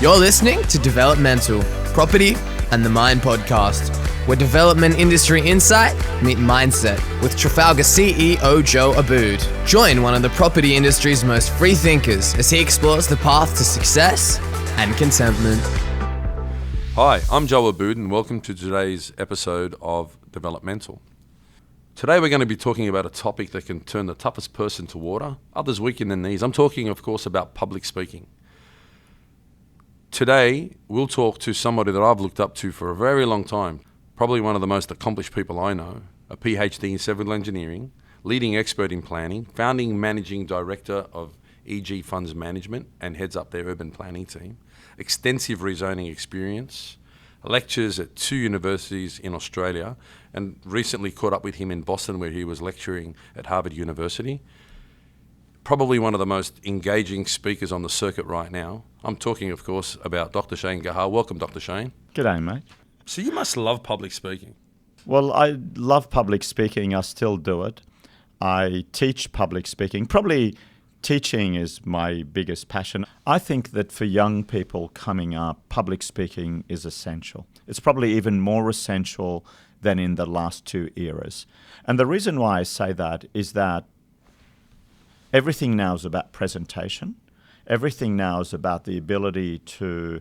You're listening to Developmental, Property and the Mind podcast, where development industry insight meet mindset with Trafalgar CEO Joe Aboud. Join one of the property industry's most free thinkers as he explores the path to success and contentment. Hi, I'm Joe Aboud and welcome to today's episode of Developmental. Today we're going to be talking about a topic that can turn the toughest person to water, others weak in the knees. I'm talking, of course, about public speaking. Today, we'll talk to somebody that I've looked up to for a very long time, probably one of the most accomplished people I know, a PhD in civil engineering, leading expert in planning, founding managing director of EG Funds Management and heads up their urban planning team, extensive rezoning experience, lectures at 2 universities in Australia, and recently caught up with him in Boston where he was lecturing at Harvard University. Probably one of the most engaging speakers on the circuit right now. I'm talking, of course, about Dr. Shane Geha. Welcome, Dr. Shane. G'day, mate. So you must love public speaking. Well, I love public speaking. I still do it. I teach public speaking. Probably teaching is my biggest passion. I think that for young people coming up, public speaking is essential. It's probably even more essential than in the last 2 eras. And the reason why I say that is that everything now is about presentation. Everything now is about the ability to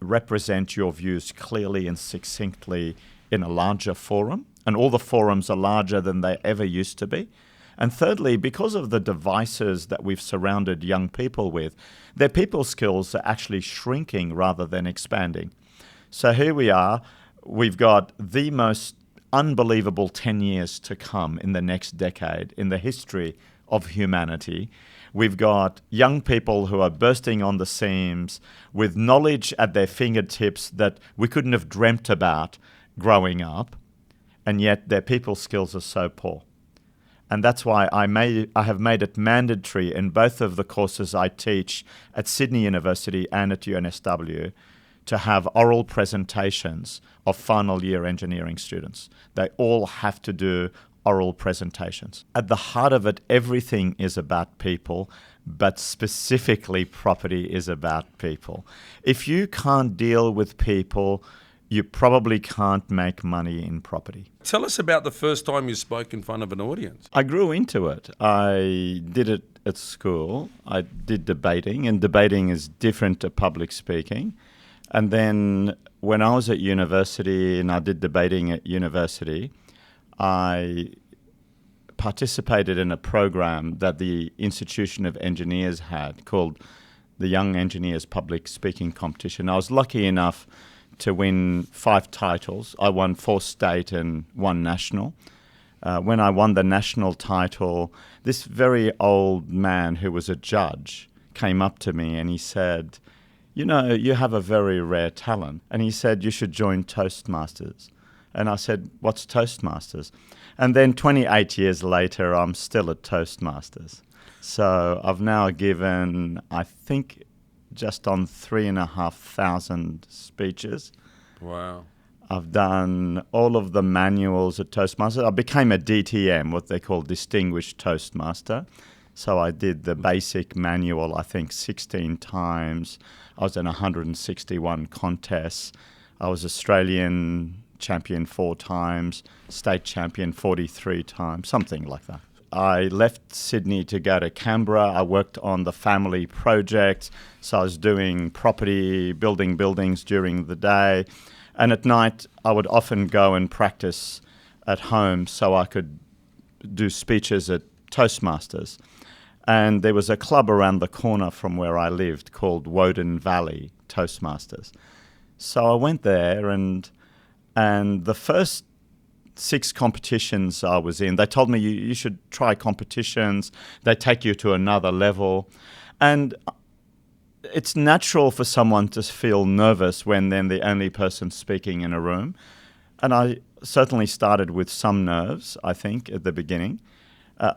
represent your views clearly and succinctly in a larger forum. And all the forums are larger than they ever used to be. And thirdly, because of the devices that we've surrounded young people with, their people skills are actually shrinking rather than expanding. So here we are. We've got the most unbelievable 10 years to come in the next decade in the history of humanity. We've got young people who are bursting on the seams with knowledge at their fingertips that we couldn't have dreamt about growing up, and yet their people skills are so poor. And that's why I have made it mandatory in both of the courses I teach at Sydney University and at UNSW to have oral presentations of final year engineering students. They all have to do oral presentations. At the heart of it, everything is about people, but specifically property is about people. If you can't deal with people, you probably can't make money in property. Tell us about the first time you spoke in front of an audience. I grew into it. I did it at school. I did debating, and debating is different to public speaking. And then when I was at university and I did debating at university, I participated in a program that the Institution of Engineers had called the Young Engineers Public Speaking Competition. I was lucky enough to win 5 titles. I won 4 state and 1 national. When I won the national title, this very old man who was a judge came up to me and he said, "You know, you have a very rare talent." And he said, "You should join Toastmasters." And I said, "What's Toastmasters?" And then 28 years later, I'm still at Toastmasters. So I've now given, I think, just on 3,500 speeches. Wow. I've done all of the manuals at Toastmasters. I became a DTM, what they call Distinguished Toastmaster. So I did the basic manual, I think, 16 times. I was in 161 contests. I was Australian champion 4 times, state champion 43 times, something like that. I left Sydney to go to Canberra. I worked on the family project. So I was doing property, building buildings during the day. And at night, I would often go and practice at home so I could do speeches at Toastmasters. And there was a club around the corner from where I lived called Woden Valley Toastmasters. So I went there and the first 6 competitions I was in, they told me you should try competitions. They take you to another level. And it's natural for someone to feel nervous when they're the only person speaking in a room. And I certainly started with some nerves, I think, at the beginning.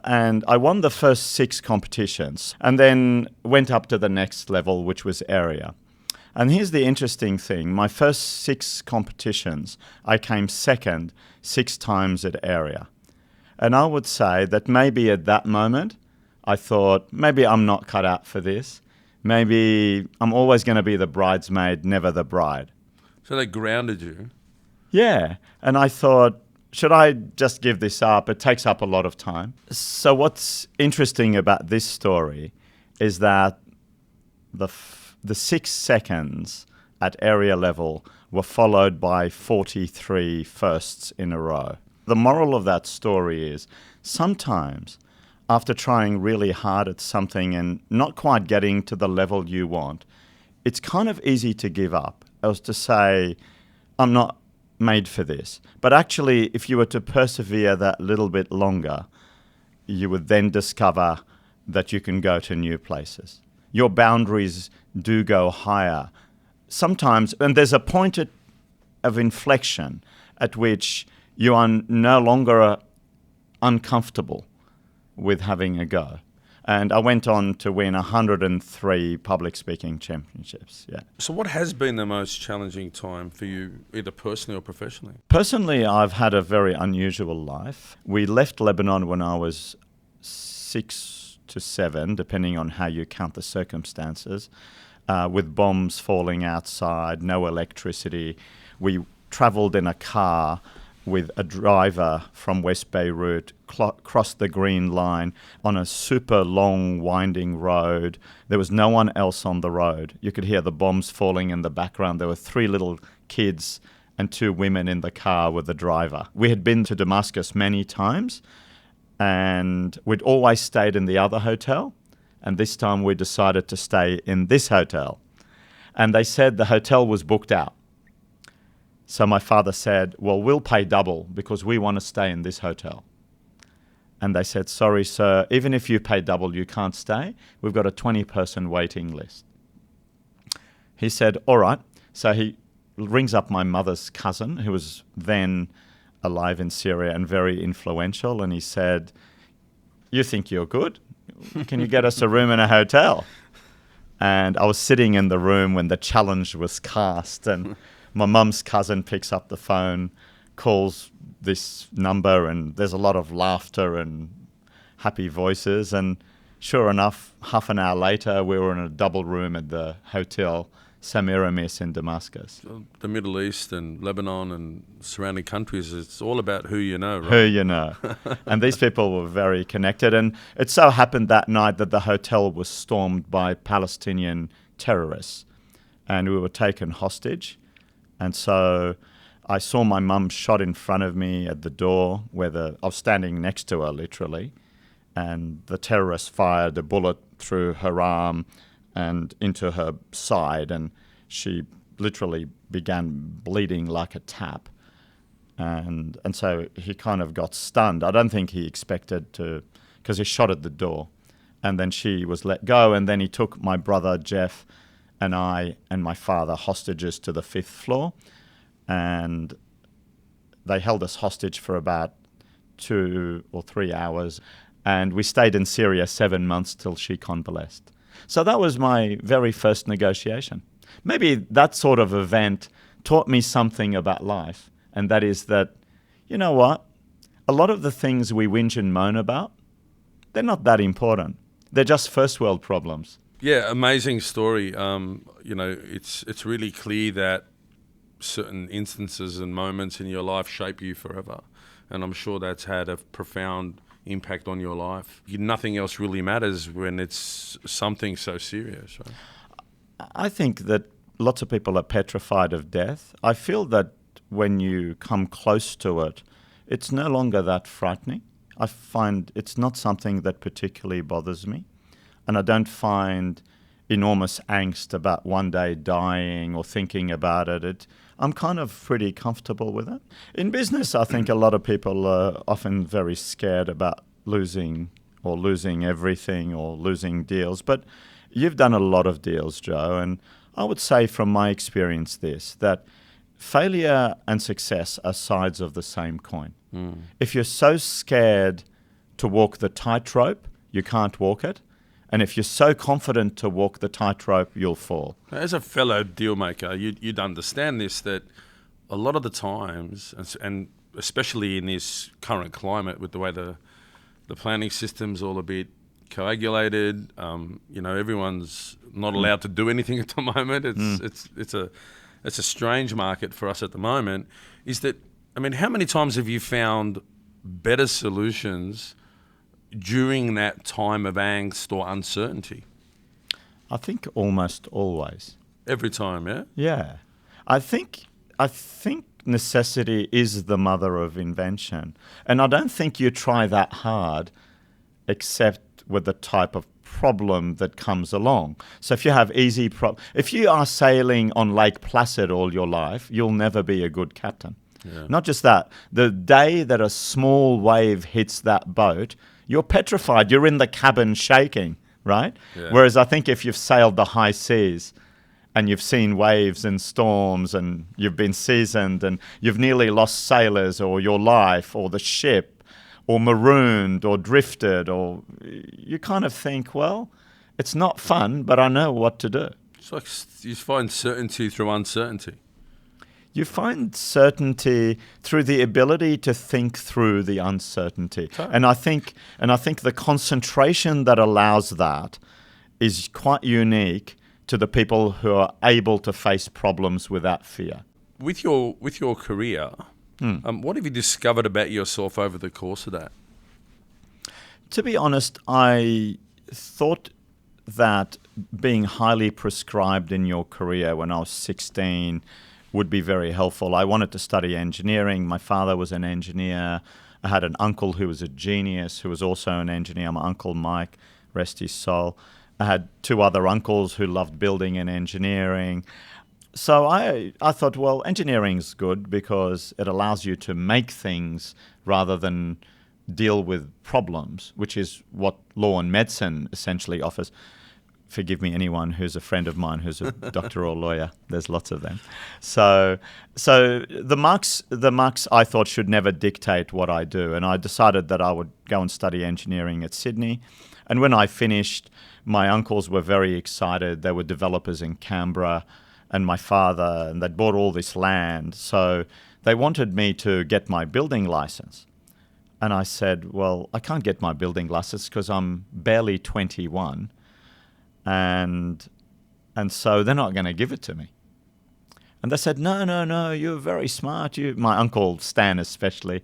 And I won the first 6 competitions and then went up to the next level, which was area. And here's the interesting thing. My first 6 competitions, I came second 6 times at area. And I would say that maybe at that moment, I thought, maybe I'm not cut out for this. Maybe I'm always going to be the bridesmaid, never the bride. So they grounded you. Yeah. And I thought, should I just give this up? It takes up a lot of time. So what's interesting about this story is that the 6 seconds at area level were followed by 43 firsts in a row. The moral of that story is sometimes after trying really hard at something and not quite getting to the level you want, it's kind of easy to give up, as to say, I'm not made for this. But actually, if you were to persevere that little bit longer, you would then discover that you can go to new places. Your boundaries do go higher. Sometimes, and there's a point of inflection at which you are no longer uncomfortable with having a go. And I went on to win 103 public speaking championships. Yeah. So what has been the most challenging time for you, either personally or professionally? Personally, I've had a very unusual life. We left Lebanon when I was 6 to 7, depending on how you count the circumstances, with bombs falling outside, no electricity. We travelled in a car with a driver from West Beirut, crossed the Green Line on a super long, winding road. There was no one else on the road. You could hear the bombs falling in the background. There were 3 little kids and 2 women in the car with the driver. We had been to Damascus many times, and we'd always stayed in the other hotel. And this time we decided to stay in this hotel. And they said the hotel was booked out. So my father said, well, we'll pay double because we want to stay in this hotel. And they said, sorry, sir, even if you pay double, you can't stay. We've got a 20-person waiting list. He said, all right. So he rings up my mother's cousin, who was then alive in Syria and very influential. And he said, you think you're good? Can you get us a room in a hotel? And I was sitting in the room when the challenge was cast, and my mum's cousin picks up the phone, calls this number, and there's a lot of laughter and happy voices. And sure enough, half an hour later, we were in a double room at the Hotel Semiramis in Damascus. The Middle East and Lebanon and surrounding countries, it's all about who you know, right? Who you know. And these people were very connected. And it so happened that night that the hotel was stormed by Palestinian terrorists, and we were taken hostage. And so I saw my mum shot in front of me at the door where I was standing next to her, literally, and the terrorists fired a bullet through her arm and into her side, and she literally began bleeding like a tap. And so he kind of got stunned. I don't think he expected to, because he shot at the door. And then she was let go, and then he took my brother Jeff and I and my father hostages to the 5th floor, and they held us hostage for about 2 or 3 hours, and we stayed in Syria 7 months till she convalesced. So that was my very first negotiation. Maybe that sort of event taught me something about life, and that is that, you know what, a lot of the things we whinge and moan about, they're not that important. They're just first world problems. Yeah, amazing story. It's really clear that certain instances and moments in your life shape you forever. And I'm sure that's had a profound impact on your life. Nothing else really matters when it's something so serious, right? I think that lots of people are petrified of death. I feel that when you come close to it, it's no longer that frightening. I find it's not something that particularly bothers me. And I don't find enormous angst about one day dying or thinking about it. I'm kind of pretty comfortable with it. In business, I think a lot of people are often very scared about losing everything or losing deals. But you've done a lot of deals, Joe, and I would say from my experience that failure and success are sides of the same coin. If you're so scared to walk the tightrope, you can't walk it. And if you're so confident to walk the tightrope, you'll fall. As a fellow deal maker, you'd understand this, that a lot of the times, and especially in this current climate with the way the planning system's all a bit coagulated. Everyone's not allowed to do anything at the moment. It's a strange market for us at the moment. How many times have you found better solutions during that time of angst or uncertainty? I think almost always. Every time, yeah? Yeah. I think necessity is the mother of invention. And I don't think you try that hard except with the type of problem that comes along. So if you have if you are sailing on Lake Placid all your life, you'll never be a good captain. Yeah. Not just that, the day that a small wave hits that boat, you're petrified. You're in the cabin shaking, right? Yeah. Whereas I think if you've sailed the high seas and you've seen waves and storms and you've been seasoned and you've nearly lost sailors or your life or the ship or marooned or drifted, or you kind of think, well, it's not fun, but I know what to do. It's like you find certainty through uncertainty. You find certainty through the ability to think through the uncertainty. Totally. And I think the concentration that allows that is quite unique to the people who are able to face problems without fear. With your career, what have you discovered about yourself over the course of that? To be honest, I thought that being highly prescribed in your career when I was 16 would be very helpful. I wanted to study engineering. My father was an engineer. I had an uncle who was a genius who was also an engineer. My uncle Mike, rest his soul. I had two other uncles who loved building and engineering. So I thought, well, engineering's good because it allows you to make things rather than deal with problems, which is what law and medicine essentially offers. Forgive me, anyone who's a friend of mine who's a doctor or lawyer. There's lots of them. So the marks I thought should never dictate what I do, and I decided that I would go and study engineering at Sydney. And when I finished, my uncles were very excited. They were developers in Canberra, and my father, and they'd bought all this land. So they wanted me to get my building license. And I said, well, I can't get my building license because I'm barely 21. And so they're not going to give it to me. And they said, no, you're very smart. My uncle Stan especially.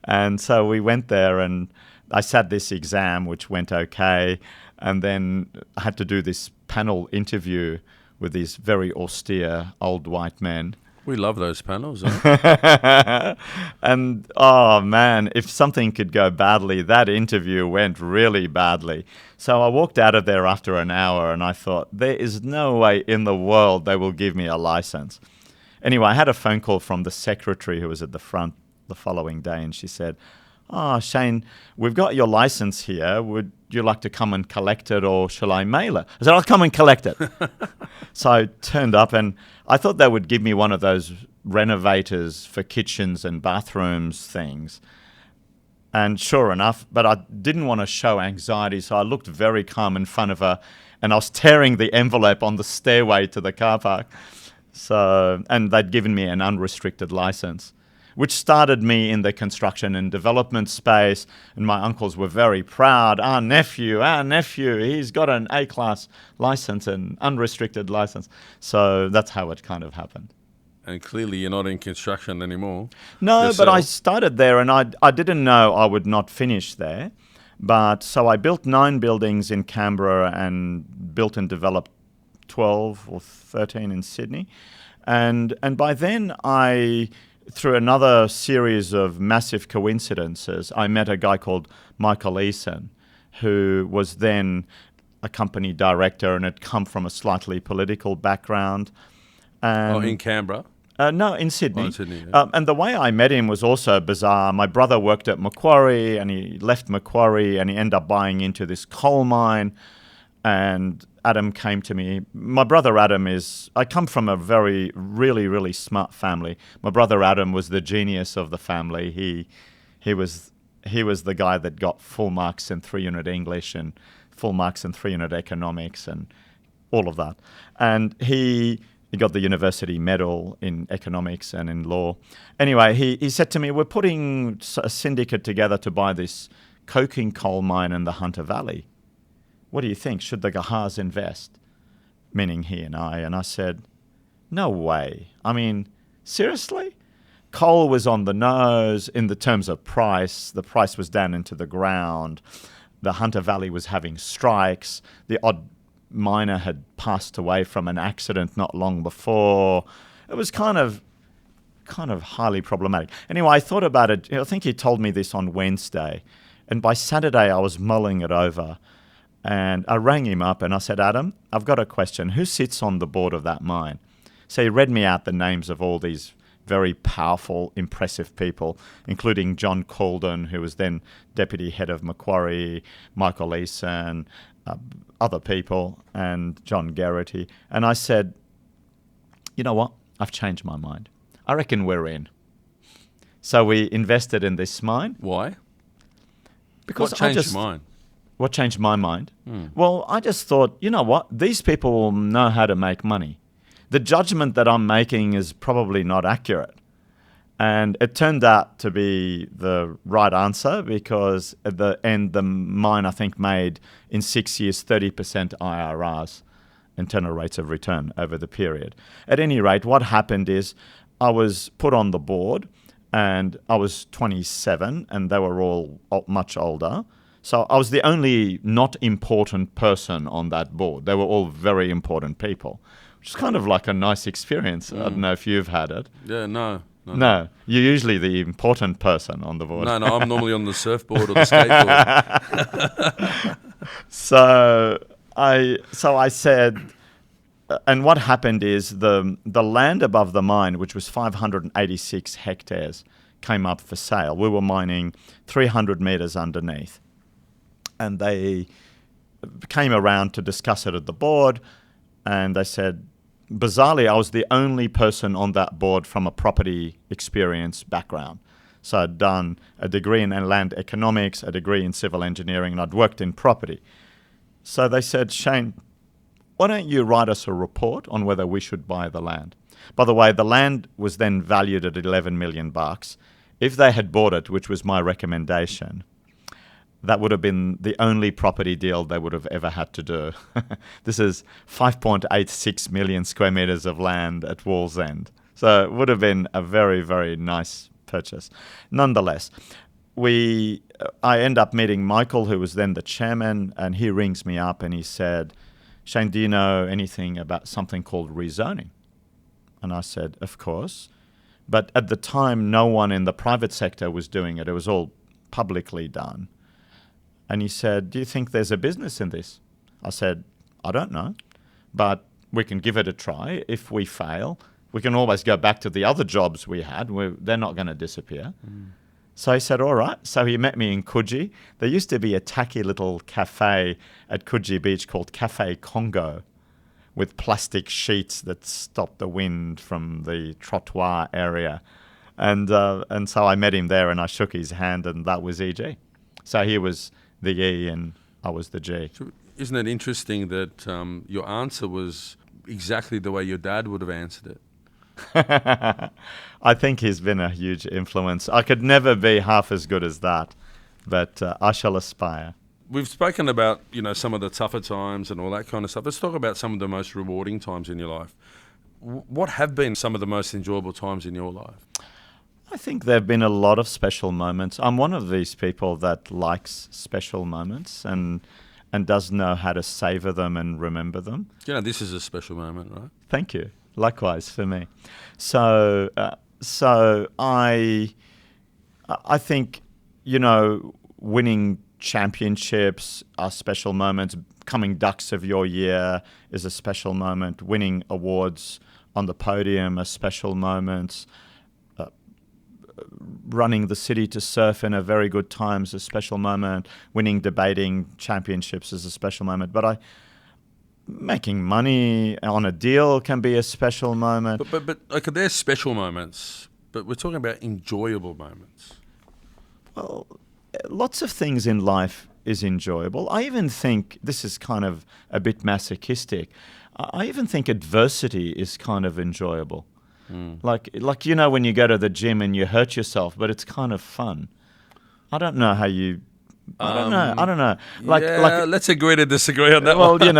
And so we went there and I sat this exam, which went okay. And then I had to do this panel interview with these very austere old white men. We love those panels, huh? And, oh, man, if something could go badly, that interview went really badly. So I walked out of there after an hour and I thought, there is no way in the world they will give me a license. Anyway, I had a phone call from the secretary who was at the front the following day, and she said, oh, Shane, we've got your license here. Would you like to come and collect it, or shall I mail it? I said, I'll come and collect it. So I turned up, and I thought they would give me one of those renovators for kitchens and bathrooms things. And sure enough, but I didn't want to show anxiety, so I looked very calm in front of her, and I was tearing the envelope on the stairway to the car park. And they'd given me an unrestricted license, which started me in the construction and development space. And my uncles were very proud. Our nephew, he's got an A-class license, an unrestricted license. So that's how it kind of happened. And clearly you're not in construction anymore. No, yourself. But I started there, and I didn't know I would not finish there. But so I built 9 buildings in Canberra and built and developed 12 or 13 in Sydney. And by then through another series of massive coincidences, I met a guy called Michael Eason, who was then a company director and had come from a slightly political background. In Canberra? No, in Sydney. Oh, in Sydney, yeah. And the way I met him was also bizarre. My brother worked at Macquarie, and he left Macquarie, and he ended up buying into this coal mine. And Adam came to me. My brother Adam I come from a very, really, really smart family. My brother Adam was the genius of the family. He was the guy that got full marks in 3-unit English and full marks in 3-unit economics and all of that. And he got the university medal in economics and in law. Anyway, he said to me, we're putting a syndicate together to buy this coking coal mine in the Hunter Valley. what do you think? Should the Gehas invest? Meaning he and I. And I said, no way. I mean, seriously? Coal was on the nose in the terms of price. The price was down into the ground. The Hunter Valley was having strikes. The odd miner had passed away from an accident not long before. It was kind of highly problematic. Anyway, I thought about it. I think he told me this on Wednesday. And by Saturday, I was mulling it over. And I rang him up and I said, Adam, I've got a question. Who sits on the board of that mine? So he read me out the names of all these very powerful, impressive people, including John Calden, who was then deputy head of Macquarie, Michael Eason, other people, and John Garrity. And I said, you know what? I've changed my mind. I reckon we're in. So we invested in this mine. Why? Because what changed your mind? What changed my mind? Well, I just thought, you know what? These people will know how to make money. The judgment that I'm making is probably not accurate. And it turned out to be the right answer because at the end, the mine, I think, made in 6 years 30% IRRs, internal rates of return, over the period. At any rate, what happened is I was put on the board and I was 27 and they were all much older. So I was the only not important person on that board. They were all very important people, which is kind of like a nice experience. I don't know if you've had it. Yeah, no. No, you're usually the important person on the board. No, I'm normally on the surfboard or the skateboard. So I said, and what happened is the land above the mine, which was 586 hectares, came up for sale. We were mining 300 meters underneath. And they came around to discuss it at the board, and they said, bizarrely, I was the only person on that board from a property experience background. So I'd done a degree in land economics, a degree in civil engineering, and I'd worked in property. So they said, Shane, why don't you write us a report on whether we should buy the land? By the way, the land was then valued at $11 million. If they had bought it, which was my recommendation, that would have been the only property deal they would have ever had to do. This is 5.86 million square meters of land at Wallsend. So it would have been a very, very nice purchase. Nonetheless, I end up meeting Michael, who was then the chairman, and he rings me up and he said, Shane, do you know anything about something called rezoning? And I said, of course. But at the time, no one in the private sector was doing it. It was all publicly done. And he said, do you think there's a business in this? I said, I don't know, but we can give it a try. If we fail, we can always go back to the other jobs we had. They're not going to disappear. So he said, all right. So he met me in Coogee. There used to be a tacky little cafe at Coogee Beach called Cafe Congo with plastic sheets that stopped the wind from the trottoir area. And so I met him there and I shook his hand, and that was EG. So he was the E and I was the G. So isn't it interesting that your answer was exactly the way your dad would have answered it? I think he's been a huge influence. I could never be half as good as that, but I shall aspire. We've spoken about, some of the tougher times and all that kind of stuff. Let's talk about some of the most rewarding times in your life. What have been some of the most enjoyable times in your life? I think there have been a lot of special moments. I'm one of these people that likes special moments and does know how to savor them and remember them. This is a special moment, right? Thank you. Likewise for me. So I think, winning championships are special moments. Coming Ducks of your year is a special moment. Winning awards on the podium are special moments. Running the city to surf in a very good time is a special moment. Winning debating championships is a special moment. But making money on a deal can be a special moment. But okay, there's special moments, but we're talking about enjoyable moments. Well, lots of things in life is enjoyable. I even think, this is kind of a bit masochistic, I even think adversity is kind of enjoyable. Like when you go to the gym and you hurt yourself, but it's kind of fun. I don't know how you I don't know. Let's agree to disagree on that Well, one.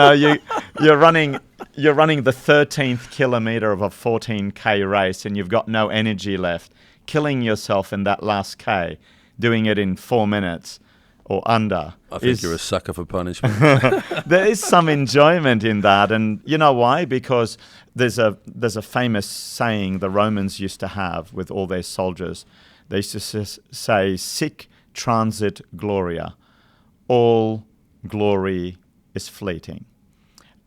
you're running the 13th kilometer of a 14K race and you've got no energy left. Killing yourself in that last K, doing it in 4 minutes or under. I think you're a sucker for punishment. There is some enjoyment in that, and you know why? Because there's a famous saying the Romans used to have with all their soldiers. They used to say, "Sic transit gloria," all glory is fleeting.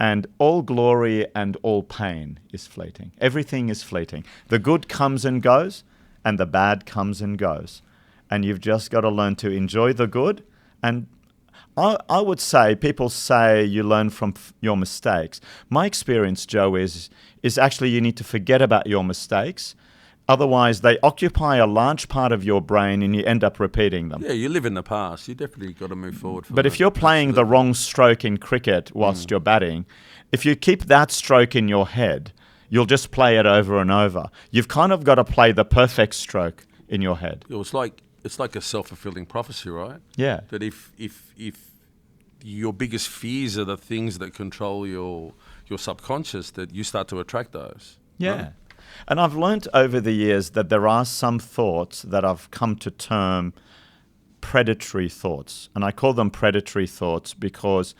And all glory and all pain is fleeting. Everything is fleeting. The good comes and goes, and the bad comes and goes. And you've just got to learn to enjoy the good. And I would say, people say you learn from your mistakes. My experience, Joe, is actually you need to forget about your mistakes. Otherwise, they occupy a large part of your brain and you end up repeating them. Yeah, you live in the past. You definitely got to move forward. But if you're playing the wrong stroke in cricket whilst you're batting, if you keep that stroke in your head, you'll just play it over and over. You've kind of got to play the perfect stroke in your head. It's like a self-fulfilling prophecy, right? Yeah. That if your biggest fears are the things that control your subconscious, that you start to attract those. Yeah. Right? And I've learnt over the years that there are some thoughts that I've come to term predatory thoughts. And I call them predatory thoughts because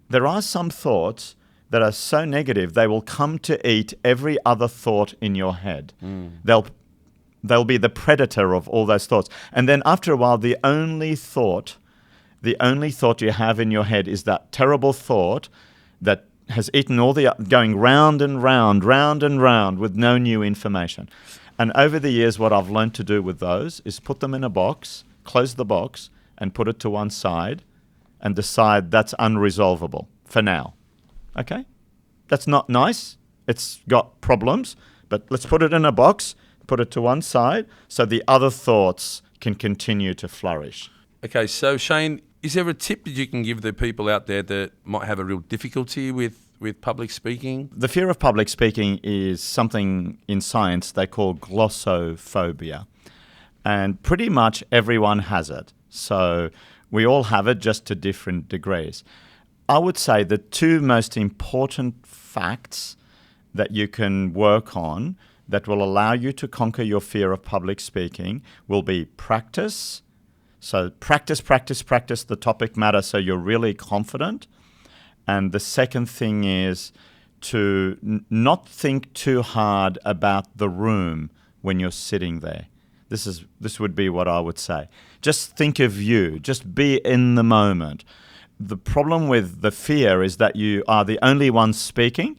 there are some thoughts that are so negative, they will come to eat every other thought in your head. They'll be the predator of all those thoughts. And then after a while, the only thought you have in your head is that terrible thought that has eaten all the, going round and round with no new information. And over the years, what I've learned to do with those is put them in a box, close the box, and put it to one side, and decide that's unresolvable for now. Okay? That's not nice. It's got problems, but let's put it in a box, put it to one side, so the other thoughts can continue to flourish. Okay, so Shane, is there a tip that you can give the people out there that might have a real difficulty with public speaking? The fear of public speaking is something in science they call glossophobia. And pretty much everyone has it. So we all have it, just to different degrees. I would say the two most important facts that you can work on that will allow you to conquer your fear of public speaking will be practice. So practice the topic matter so you're really confident. And the second thing is to not think too hard about the room when you're sitting there. This would be what I would say. Just think of you. Just be in the moment. The problem with the fear is that you are the only one speaking,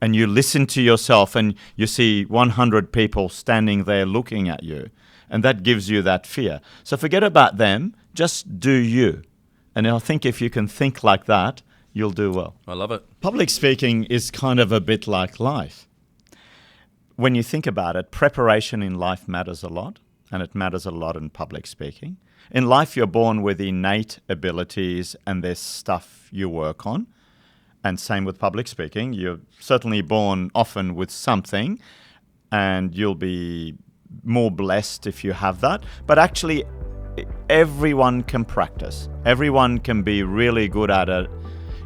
and you listen to yourself and you see 100 people standing there looking at you, and that gives you that fear. So forget about them, just do you. And I think if you can think like that, you'll do well. I love it. Public speaking is kind of a bit like life. When you think about it, preparation in life matters a lot, and it matters a lot in public speaking. In life, you're born with innate abilities, and there's stuff you work on. And same with public speaking. You're certainly born often with something, and you'll be more blessed if you have that. But actually, everyone can practice. Everyone can be really good at it.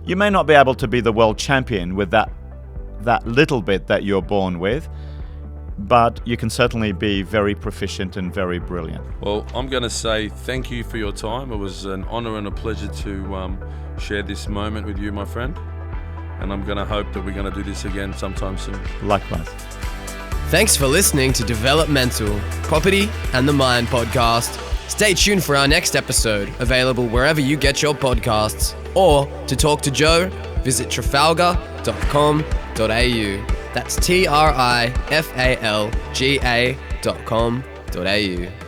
You may not be able to be the world champion with that little bit that you're born with, but you can certainly be very proficient and very brilliant. Well, I'm going to say thank you for your time. It was an honor and a pleasure to share this moment with you, my friend. And I'm going to hope that we're going to do this again sometime soon. Likewise. Thanks for listening to Developmental, Property and the Mind podcast. Stay tuned for our next episode, available wherever you get your podcasts. Or to talk to Joe, visit trafalgar.com.au. That's TRIFALGA.com.au.